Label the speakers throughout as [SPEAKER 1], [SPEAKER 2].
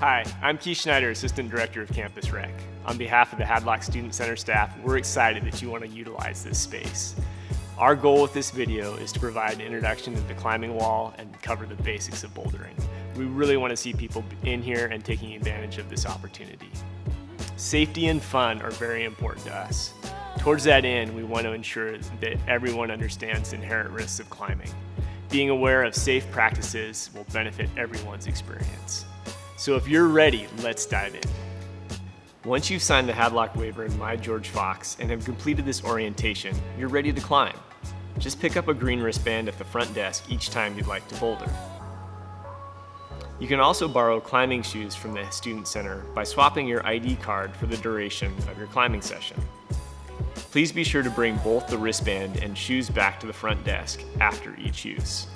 [SPEAKER 1] Hi, I'm Keith Schneider, Assistant Director of Campus Rec. On behalf of the Hadlock Student Center staff, we're excited that you want to utilize this space. Our goal with this video is to provide an introduction to the climbing wall and cover the basics of bouldering. We really want to see people in here and taking advantage of this opportunity. Safety and fun are very important to us. Towards that end, we want to ensure that everyone understands the inherent risks of climbing. Being aware of safe practices will benefit everyone's experience. So if you're ready, let's dive in. Once you've signed the Hadlock waiver in My George Fox and have completed this orientation, you're ready to climb. Just pick up a green wristband at the front desk each time you'd like to boulder. You can also borrow climbing shoes from the Student Center by swapping your ID card for the duration of your climbing session. Please be sure to bring both the wristband and shoes back to the front desk after each use.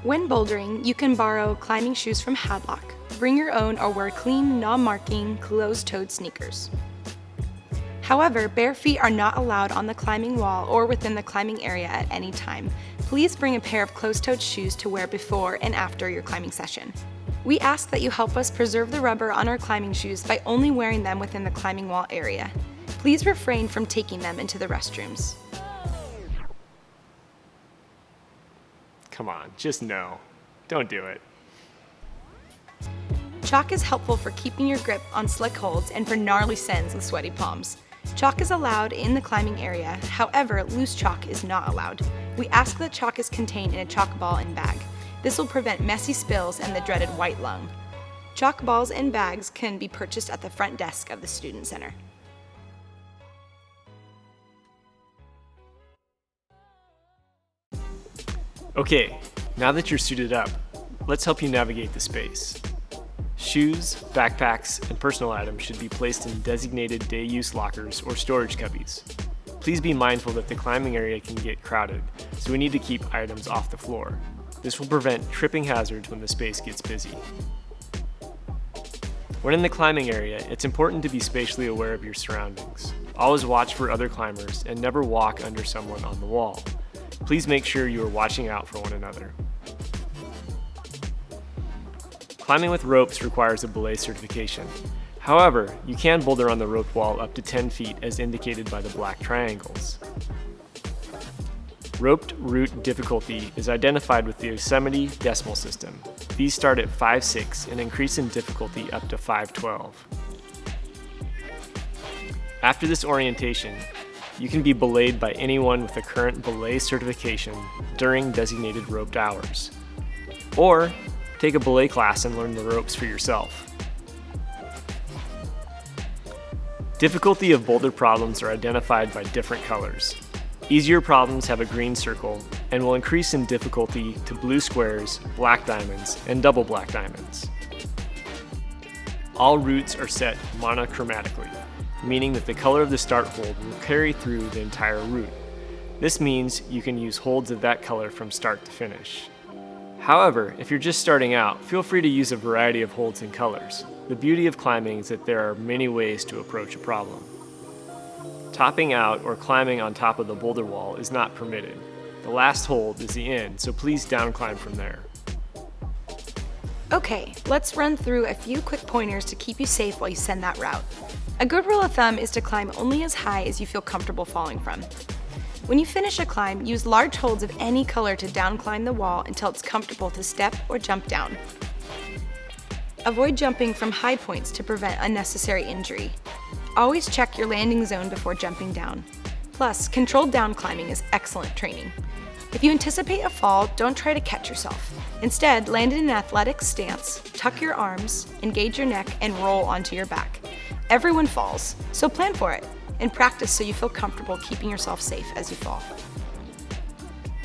[SPEAKER 2] When bouldering, you can borrow climbing shoes from Hadlock. Bring your own or wear clean, non-marking, closed-toed sneakers. However, bare feet are not allowed on the climbing wall or within the climbing area at any time. Please bring a pair of closed-toed shoes to wear before and after your climbing session. We ask that you help us preserve the rubber on our climbing shoes by only wearing them within the climbing wall area. Please refrain from taking them into the restrooms.
[SPEAKER 1] Come on, just no. Don't do it.
[SPEAKER 2] Chalk is helpful for keeping your grip on slick holds and for gnarly sends with sweaty palms. Chalk is allowed in the climbing area, however, loose chalk is not allowed. We ask that chalk is contained in a chalk ball and bag. This will prevent messy spills and the dreaded white lung. Chalk balls and bags can be purchased at the front desk of the Student Center.
[SPEAKER 1] Okay, now that you're suited up, let's help you navigate the space. Shoes, backpacks, and personal items should be placed in designated day-use lockers or storage cubbies. Please be mindful that the climbing area can get crowded, so we need to keep items off the floor. This will prevent tripping hazards when the space gets busy. When in the climbing area, it's important to be spatially aware of your surroundings. Always watch for other climbers and never walk under someone on the wall. Please make sure you are watching out for one another. Climbing with ropes requires a belay certification. However, you can boulder on the rope wall up to 10 feet as indicated by the black triangles. Roped route difficulty is identified with the Yosemite decimal system. These start at 5.6 and increase in difficulty up to 5.12. After this orientation, you can be belayed by anyone with a current belay certification during designated roped hours. Or take a belay class and learn the ropes for yourself. Difficulty of boulder problems are identified by different colors. Easier problems have a green circle and will increase in difficulty to blue squares, black diamonds, and double black diamonds. All routes are set monochromatically, meaning that the color of the start hold will carry through the entire route. This means you can use holds of that color from start to finish. However, if you're just starting out, feel free to use a variety of holds and colors. The beauty of climbing is that there are many ways to approach a problem. Topping out or climbing on top of the boulder wall is not permitted. The last hold is the end, so please down climb from there.
[SPEAKER 2] Okay, let's run through a few quick pointers to keep you safe while you send that route. A good rule of thumb is to climb only as high as you feel comfortable falling from. When you finish a climb, use large holds of any color to down climb the wall until it's comfortable to step or jump down. Avoid jumping from high points to prevent unnecessary injury. Always check your landing zone before jumping down. Plus, controlled down climbing is excellent training. If you anticipate a fall, don't try to catch yourself. Instead, land in an athletic stance, tuck your arms, engage your neck, and roll onto your back. Everyone falls, so plan for it, and practice so you feel comfortable keeping yourself safe as you fall.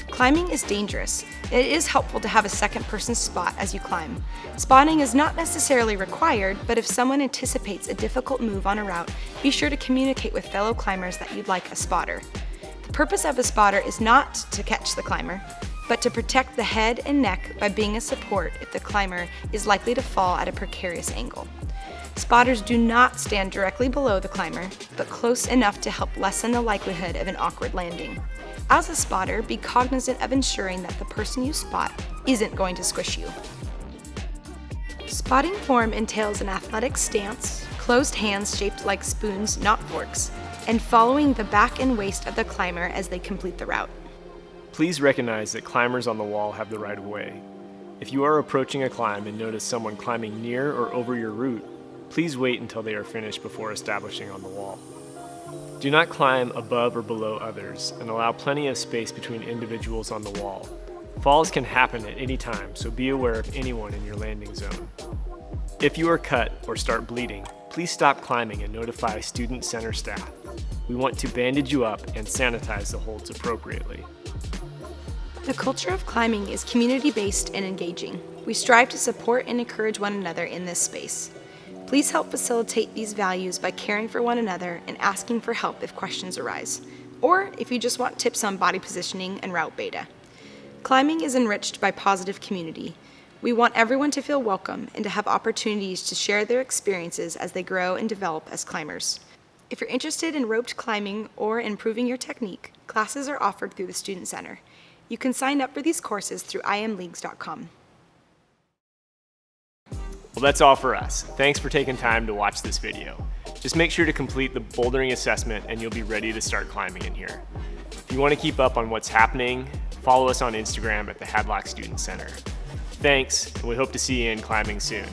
[SPEAKER 2] Climbing is dangerous. It is helpful to have a second person spot as you climb. Spotting is not necessarily required, but if someone anticipates a difficult move on a route, be sure to communicate with fellow climbers that you'd like a spotter. The purpose of a spotter is not to catch the climber, but to protect the head and neck by being a support if the climber is likely to fall at a precarious angle. Spotters do not stand directly below the climber, but close enough to help lessen the likelihood of an awkward landing. As a spotter, be cognizant of ensuring that the person you spot isn't going to squish you. Spotting form entails an athletic stance, closed hands shaped like spoons, not forks, and following the back and waist of the climber as they complete the route.
[SPEAKER 1] Please recognize that climbers on the wall have the right of way. If you are approaching a climb and notice someone climbing near or over your route, please wait until they are finished before establishing on the wall. Do not climb above or below others and allow plenty of space between individuals on the wall. Falls can happen at any time, so be aware of anyone in your landing zone. If you are cut or start bleeding, please stop climbing and notify Student Center staff. We want to bandage you up and sanitize the holds appropriately.
[SPEAKER 2] The culture of climbing is community-based and engaging. We strive to support and encourage one another in this space. Please help facilitate these values by caring for one another and asking for help if questions arise, or if you just want tips on body positioning and route beta. Climbing is enriched by positive community. We want everyone to feel welcome and to have opportunities to share their experiences as they grow and develop as climbers. If you're interested in roped climbing or improving your technique, classes are offered through the Student Center. You can sign up for these courses through imleagues.com.
[SPEAKER 1] Well, that's all for us. Thanks for taking time to watch this video. Just make sure to complete the bouldering assessment and you'll be ready to start climbing in here. If you want to keep up on what's happening, follow us on Instagram at the Hadlock Student Center. Thanks, and we hope to see you in climbing soon.